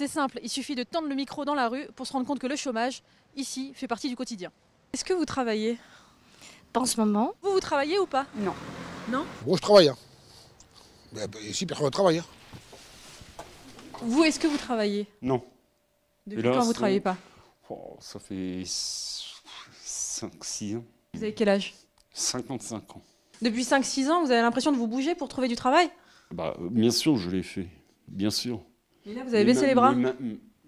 C'est simple, il suffit de tendre le micro dans la rue pour se rendre compte que le chômage, ici, fait partie du quotidien. Est-ce que vous travaillez? Pas en ce moment. Vous travaillez ou pas? Non. Non? Moi, je travaille. Hein. Ici, personne ne travaille. Hein. Vous, est-ce que vous travaillez? Non. Depuis quand vous ne travaillez pas? Ça fait 5-6 ans. Vous avez quel âge? 55 ans. Depuis 5-6 ans, vous avez l'impression de vous bouger pour trouver du travail? Bien sûr, je l'ai fait. Bien sûr. Et là, vous avez baissé les bras?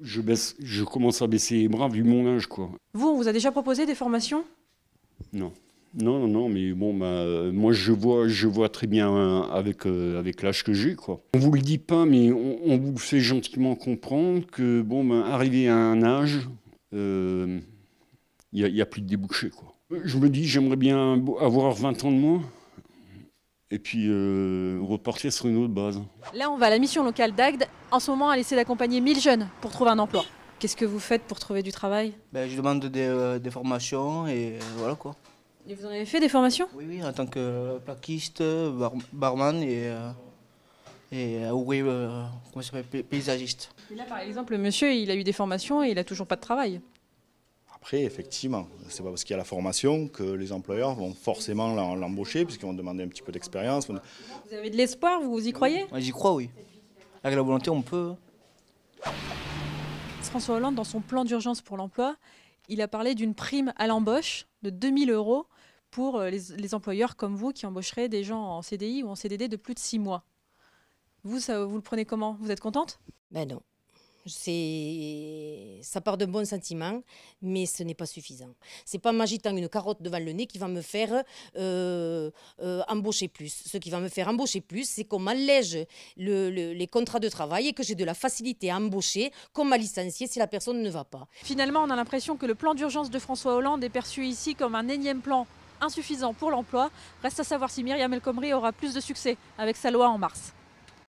Je commence à baisser les bras vu mon âge, quoi. Vous, on vous a déjà proposé des formations? Non. Non, mais bon, moi je vois très bien avec l'âge que j'ai, quoi. On vous le dit pas, mais on vous fait gentiment comprendre que, arrivé à un âge, il y a plus de débouchés, quoi. Je me dis, j'aimerais bien avoir 20 ans de moins, et puis repartir sur une autre base. Là, on va à la mission locale d'Agde. En ce moment, elle essaie d'accompagner 1000 jeunes pour trouver un emploi. Qu'est-ce que vous faites pour trouver du travail? Je demande des formations et voilà quoi. Et vous en avez fait des formations? Oui, en tant que plaquiste, barman et ouvrier, comment ça s'appelle, paysagiste. Et là, par exemple, le monsieur, il a eu des formations et il n'a toujours pas de travail. Après, effectivement, c'est pas parce qu'il y a la formation que les employeurs vont forcément l'embaucher, puisqu'ils vont demander un petit peu d'expérience. Vous avez de l'espoir, vous y croyez? J'y crois, oui. Avec la volonté, on peut. François Hollande, dans son plan d'urgence pour l'emploi, il a parlé d'une prime à l'embauche de 2000 € pour les employeurs comme vous qui embaucheraient des gens en CDI ou en CDD de plus de 6 mois. Vous le prenez comment? Vous êtes contente? Ben non. Ça part d'un bon sentiment, mais ce n'est pas suffisant. C'est pas en m'agitant une carotte devant le nez qui va me faire embaucher plus. Ce qui va me faire embaucher plus, c'est qu'on m'allège les contrats de travail et que j'ai de la facilité à embaucher, qu'on m'a licencié si la personne ne va pas. Finalement, on a l'impression que le plan d'urgence de François Hollande est perçu ici comme un énième plan insuffisant pour l'emploi. Reste à savoir si Myriam El Khomri aura plus de succès avec sa loi en mars.